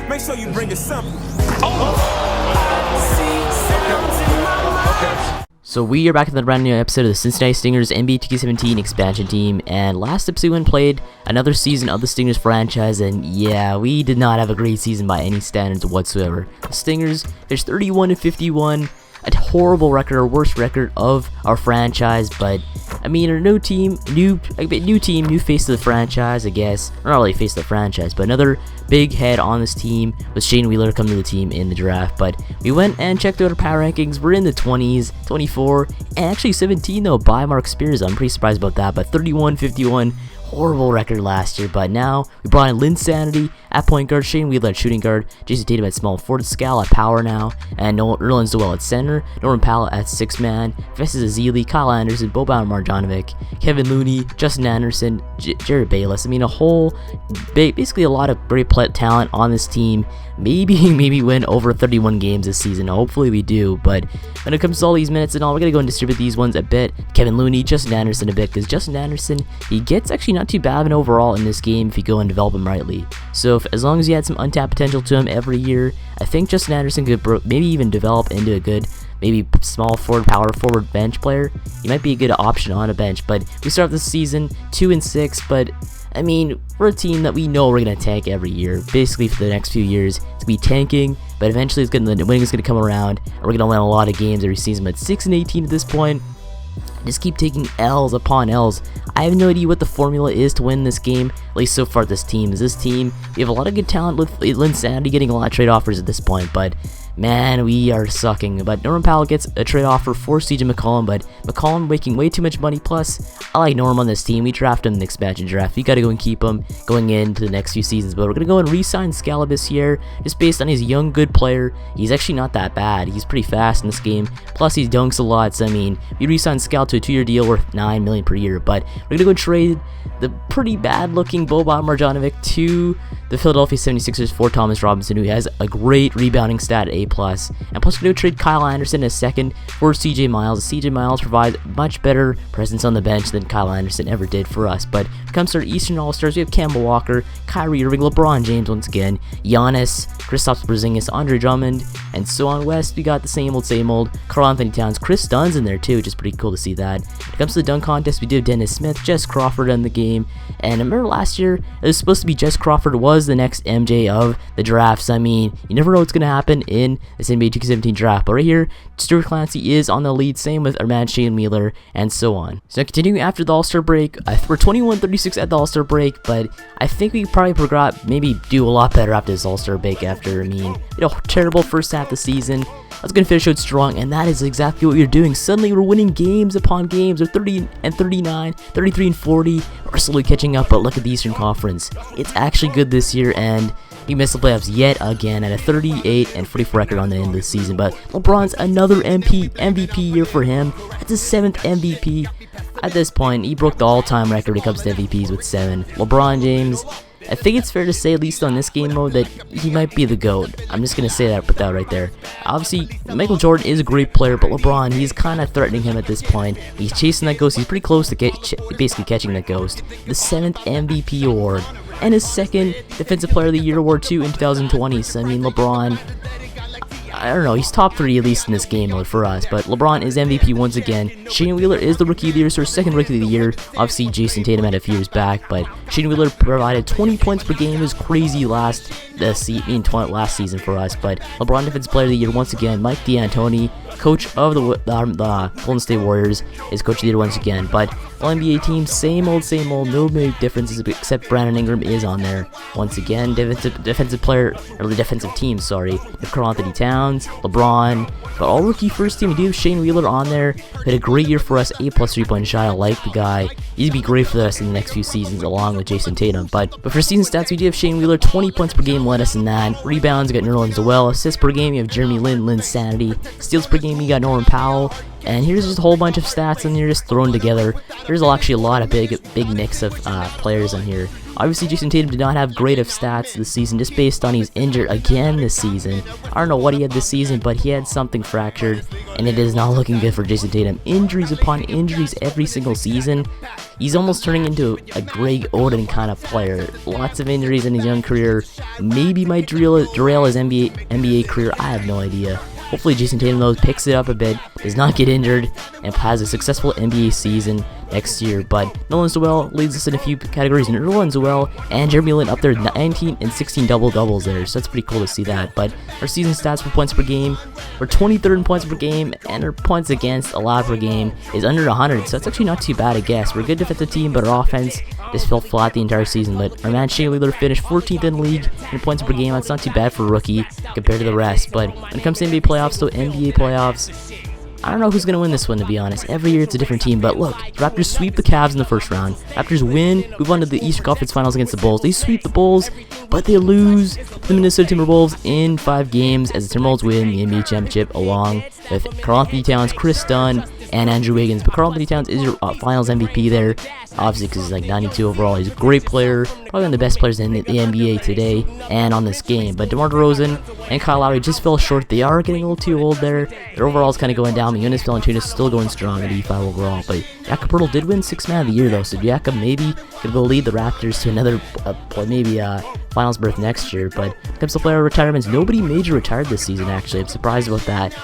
Make sure you bring a sample. So we are back in the brand new episode of the Cincinnati Stingers NBA 2K17 expansion team, and last episode we went and played another season of the Stingers franchise, and yeah, we did not have a great season by any standards whatsoever. The Stingers, there's 31-51, a horrible record, our worst record of our franchise, but I mean, our new team, new face of the franchise, I guess. Or not really face of the franchise, but another big head on this team was Shane Wheeler coming to the team in the draft. But we went and checked out our power rankings. We're in the 20s, 24, and actually 17 though by Mark Spears. I'm pretty surprised about that, but 31-51. Horrible record last year, but now we brought in Linsanity at point guard, Shane Wheeler at shooting guard, Jason Tatum at small forward, Scal at power now, and Nerlens Noel at center, Norman Powell at 6-man, Festus Ezeli, Kyle Anderson, Boban Marjanovic, Kevin Looney, Justin Anderson, Jared Bayless. I mean, basically a lot of great talent on this team. Maybe win over 31 games this season. Hopefully we do, but when it comes to all these minutes and all, we're going to go and distribute these ones a bit. Kevin Looney, Justin Anderson a bit, because Justin Anderson, he gets actually not too bad of an overall in this game if you go and develop him rightly. So as long as you had some untapped potential to him every year, I think Justin Anderson could maybe even develop into a good, maybe small forward, power forward bench player. He might be a good option on a bench, but we start this season 2-6, but I mean, we're a team that we know we're going to tank every year. Basically, for the next few years, it's going to be tanking, but eventually the winning is going to come around, and we're going to win a lot of games every season. But 6-18 at this point, just keep taking L's upon L's. I have no idea what the formula is to win this game, at least so far this team. We have a lot of good talent with Linsanity getting a lot of trade offers at this point, but man, we are sucking. But Norman Powell gets a trade offer for CJ McCollum, but McCollum making way too much money. Plus, I like Norm on this team. We draft him in the expansion draft. We got to go and keep him going into the next few seasons. But we're going to go and re-sign Scalabus here, just based on his young, good player. He's actually not that bad. He's pretty fast in this game. Plus, he dunks a lot. So, I mean, we re-signed Scal to a 2-year deal worth $9 million per year. But we're going to go trade the pretty bad-looking Boban Marjanovic to the Philadelphia 76ers for Thomas Robinson, who has a great rebounding stat at A+. And plus, we're going to trade Kyle Anderson a second for CJ Miles. CJ Miles provides much better presence on the bench than Kyle Anderson ever did for us. But when it comes to our Eastern All-Stars, we have Kemba Walker, Kyrie Irving, LeBron James once again, Giannis, Kristaps Porzingis, Andre Drummond, and so on west, we got the same old Karl Anthony Towns, Chris Dunn's in there too, which is pretty cool to see that. When it comes to the dunk contest, we do have Dennis Smith, Jess Crawford in the game, and I remember last year, it was supposed to be Jess Crawford was the next MJ of the drafts. I mean, you never know what's going to happen in this NBA 2K17 draft, but right here, Stuart Clancy is on the lead, same with our man Shane Wheeler, and so on. So continuing after the All-Star break, we're 21-36 at the All-Star break, but I think we probably maybe do a lot better after this All-Star break after, terrible first half of the season. I was going to finish out strong, and that is exactly what we're doing. Suddenly, we're winning games upon games. We're 30-39, 33-40. We're slowly catching up, but look at the Eastern Conference. It's actually good this year, and we missed the playoffs yet again at a 38-44 record on the end of the season. But LeBron's another MVP year for him. That's his 7th MVP. At this point, he broke the all-time record when it comes to MVPs with 7. LeBron James, I think it's fair to say, at least on this game mode, that he might be the GOAT. I'm just going to say that, put that right there. Obviously, Michael Jordan is a great player, but LeBron, he's kind of threatening him at this point. He's chasing that ghost. He's pretty close to basically catching that ghost. The 7th MVP award, and his 2nd Defensive Player of the Year award, too, in 2020. So, I mean, LeBron, I don't know, he's top 3 at least in this game mode for us, but LeBron is MVP once again. Shane Wheeler is the Rookie of the Year, so our 2nd Rookie of the Year. Obviously, Jason Tatum had a few years back, but Shane Wheeler provided 20 points per game. It was crazy last season for us, but LeBron Defensive Player of the Year once again. Mike D'Antoni, coach of the Golden State Warriors, is Coach of the Year once again, but all NBA team, same old, no big differences except Brandon Ingram is on there once again. Defensive player, or the defensive team, sorry. Karl Anthony Towns, LeBron, but all rookie first team. We do have Shane Wheeler on there. Had a great year for us, A+ 3-point shot. I like the guy. He'd be great for us in the next few seasons, along with Jason Tatum. But for season stats, we do have Shane Wheeler, 20 points per game, led us in that. Rebounds, we got Nerlens Noel. Assists per game, you have Jeremy Lin, Linsanity. Steals per game, you got Norman Powell. And here's just a whole bunch of stats in here just thrown together. There's actually a lot of big mix of players in here. Obviously, Jason Tatum did not have great of stats this season, just based on he's injured again this season. I don't know what he had this season, but he had something fractured, and it is not looking good for Jason Tatum. Injuries upon injuries every single season. He's almost turning into a Greg Oden kind of player. Lots of injuries in his young career. Maybe might derail his NBA career. I have no idea. Hopefully Jason Tatum though picks it up a bit, does not get injured, and has a successful NBA season next year. But Nerlens Noel leads us in a few categories. Nerlens Noel and Jeremy Lin up there, 19 and 16 double-doubles there, so that's pretty cool to see that. But our season stats for points per game, we're 23rd in points per game, and our points against allowed per game is under 100, so that's actually not too bad, I guess. We're a good defensive team, but our offense just fell flat the entire season. But our man Shea Lillard finished 14th in the league in points per game. That's not too bad for a rookie compared to the rest. But when it comes to NBA playoffs, though, NBA playoffs, I don't know who's going to win this one, to be honest. Every year it's a different team, but look, Raptors sweep the Cavs in the first round. Raptors win, move on to the Eastern Conference Finals against the Bulls. They sweep the Bulls, but they lose to the Minnesota Timberwolves in 5 games as the Timberwolves win the NBA Championship along with Karl-Anthony Towns, Chris Dunn, and Andrew Wiggins. But Karl-Anthony Towns is your Finals MVP there, obviously because he's like 92 overall. He's a great player, probably one of the best players in the NBA today and on this game. But DeMar DeRozan and Kyle Lowry just fell short. They are getting a little too old there. Their overall is kind of going down. Jonas Valanciunas still going strong at 85 overall. But Jakob Poeltl did win 6th Man of the Year though, so Jakob maybe could go lead the Raptors to another Finals berth next year. But when it comes to player retirements, nobody major retired this season actually. I'm surprised about that.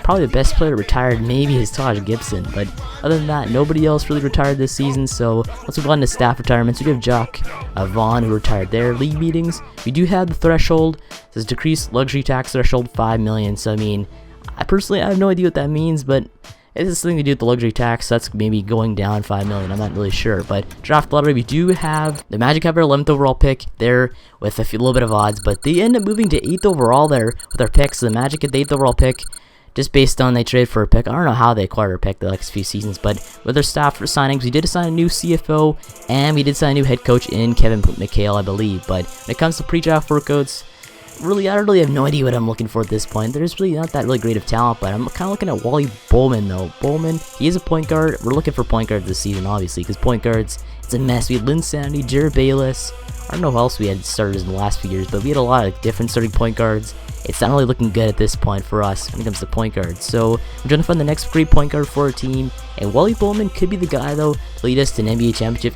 Probably the best player retired maybe is Taj Gibson, but other than that, nobody else really retired this season. So let's move on to staff retirements. We do have Jock Vaughn, who retired there. League meetings, we do have the threshold. It says decreased luxury tax threshold 5 million. So I mean, I personally have no idea what that means, but it has something to do with the luxury tax. So that's maybe going down 5 million. I'm not really sure. But draft lottery, we do have the Magic have our 11th overall pick there with a little bit of odds, but they end up moving to 8th overall there with our picks. So the Magic at the 8th overall pick, just based on they traded for a pick. I don't know how they acquired a pick the next few seasons, but with their staff for signings, we did sign a new CFO, and we did sign a new head coach in Kevin McHale, I believe. But when it comes to pre-draft workouts, really, I really have no idea what I'm looking for at this point. There's really not that really great of talent, but I'm kind of looking at Wally Bowman, though. Bowman, he is a point guard. We're looking for point guards this season, obviously, because point guards, it's a mess. We had Lynn Sandy, Jared Bayless. I don't know who else we had starters in the last few years, but we had a lot of different starting point guards. It's not really looking good at this point for us when it comes to point guards. So we're trying to find the next great point guard for our team. And Wally Bowman could be the guy, though, to lead us to an NBA championship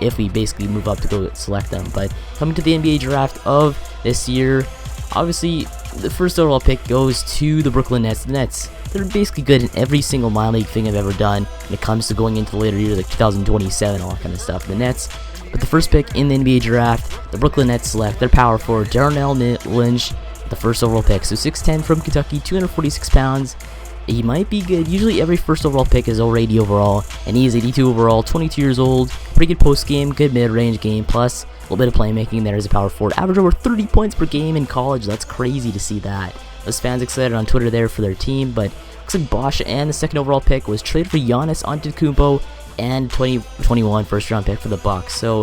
if we basically move up to go select them. But coming to the NBA draft of this year, obviously the first overall pick goes to the Brooklyn Nets. The Nets, they're basically good in every single minor league thing I've ever done when it comes to going into the later years, like 2027, all that kind of stuff. The Nets, but the first pick in the NBA draft, the Brooklyn Nets select their power forward, Darnell Lynch, the first overall pick. So 6'10" from Kentucky, 246 pounds. He might be good. Usually every first overall pick is over 80 overall, and he is 82 overall, 22 years old. Pretty good post game, good mid-range game, plus a little bit of playmaking there as a power forward. Average over 30 points per game in college. That's crazy to see that. Those fans excited on Twitter there for their team, but looks like Bosch and the second overall pick was traded for Giannis Antetokounmpo and 2021 first round pick for the Bucks. So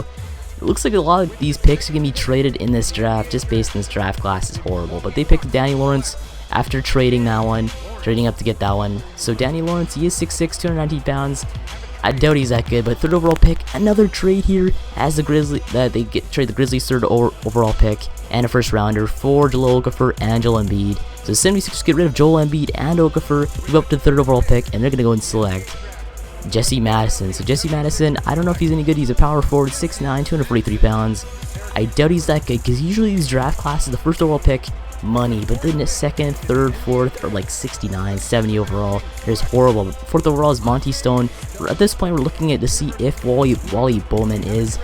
it looks like a lot of these picks are going to be traded in this draft, just based on this draft class is horrible. But they picked Danny Lawrence after trading that one, trading up to get that one. So Danny Lawrence, he is 6'6", 219 pounds. I doubt he's that good, but third overall pick, another trade here as the trade the Grizzlies third overall pick and a first rounder for Joel Okafor and Joel Embiid. So the 76ers get rid of Joel Embiid and Okafor, move up to the third overall pick, and they're going to go and select Jesse Madison. So Jesse Madison, I don't know if he's any good. He's a power forward, 6'9", 243 pounds. I doubt he's that good because usually these draft classes, the first overall pick, money, but then the second, third, fourth are like 69, 70 overall. It's horrible. Fourth overall is Monty Stone. At this point, we're looking at to see if Wally Bowman is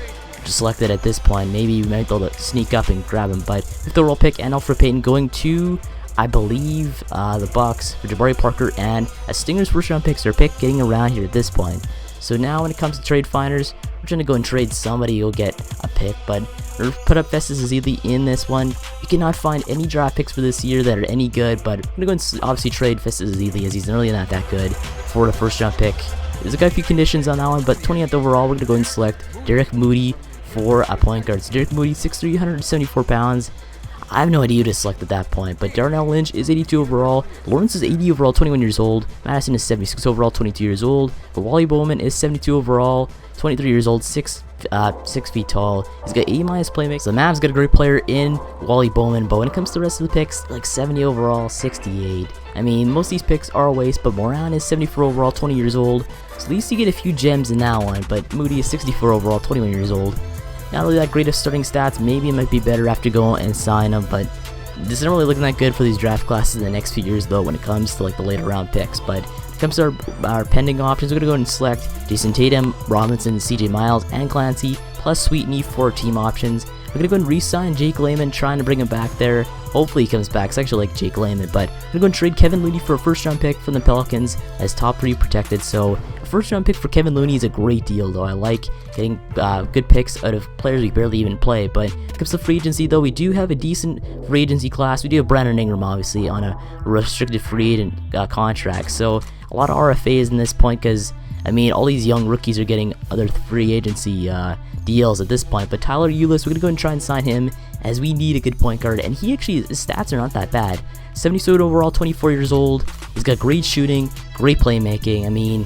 selected at this point. Maybe we might be able to sneak up and grab him. But fifth overall pick, and Elfrid Payton going to, I believe, the Bucks for Jabari Parker, and a Stingers first round picks. Their pick getting around here at this point. So now when it comes to trade finders, we're trying to go and trade somebody who'll get a pick, but we're put up Festus Ezeli in this one. We cannot find any draft picks for this year that are any good, but we're going to go and obviously trade Festus Ezeli as he's really not that good for the first round pick. There's got a few conditions on that one, but 20th overall, we're going to go and select Derek Moody for a point guard. So Derek Moody, 6'3", 174 pounds. I have no idea who to select at that point, but Darnell Lynch is 82 overall, Lawrence is 80 overall, 21 years old, Madison is 76 overall, 22 years old, but Wally Bowman is 72 overall, 23 years old, 6 feet tall. He's got A- playmaking. So the Mavs got a great player in Wally Bowman, but when it comes to the rest of the picks, like 70 overall, 68. I mean, most of these picks are a waste, but Moran is 74 overall, 20 years old. So at least you get a few gems in that one, but Moody is 64 overall, 21 years old. Not really that great of starting stats. Maybe it might be better after going and sign him, but this isn't really looking that good for these draft classes in the next few years, though, when it comes to like the later round picks. But when it comes to our pending options, we're gonna go ahead and select Jason Tatum, Robinson, CJ Miles, and Clancy, plus Sweetney for team options. We're gonna go ahead and re-sign Jake Layman, trying to bring him back there. Hopefully he comes back. It's actually like Jake Layman, but we're gonna go and trade Kevin Looney for a first-round pick from the Pelicans as top 3 protected. So a first-round pick for Kevin Looney is a great deal, though. I like getting good picks out of players we barely even play. But when it comes to free agency, though, we do have a decent free agency class. We do have Brandon Ingram, obviously, on a restricted free agent contract. So a lot of RFAs in this point, because I mean, all these young rookies are getting other free agency deals at this point. But Tyler Ulis, we're gonna go and try and sign him, as we need a good point guard, and he actually, his stats are not that bad. 77 overall, 24 years old. He's got great shooting, great playmaking. I mean,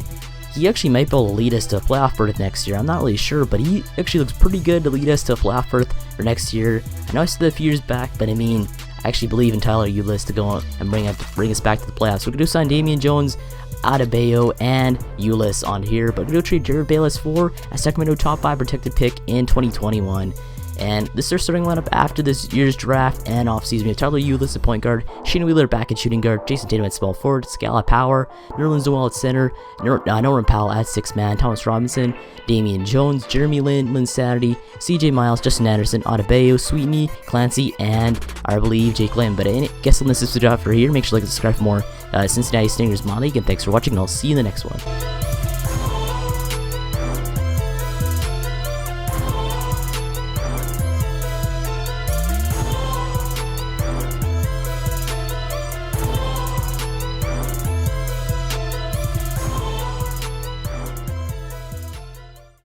he actually might be able to lead us to a playoff berth next year. I'm not really sure, but he actually looks pretty good to lead us to a playoff berth for next year. I know I said that a few years back, but I mean, I actually believe in Tyler Ulis to go and bring us back to the playoffs. We're gonna sign Damian Jones, Adebayo, and Ulis on here, but we're gonna trade Jared Bayless for a Sacramento top 5 protected pick in 2021. And this is our starting lineup after this year's draft and offseason. We have Tyler Ulis at point guard, Shane Wheeler back at shooting guard, Jason Tatum at small forward, Scala Power, Nerlens Noel at center, Norman Powell at 6-man, Thomas Robinson, Damian Jones, Jeremy Lin, Lynn Saturday, CJ Miles, Justin Anderson, Adebayo, Sweetney, Clancy, and I believe Jake Lamb. But I guess on this is the job for here. Make sure to like and subscribe for more Cincinnati Stingers MyLEAGUE, and thanks for watching, and I'll see you in the next one.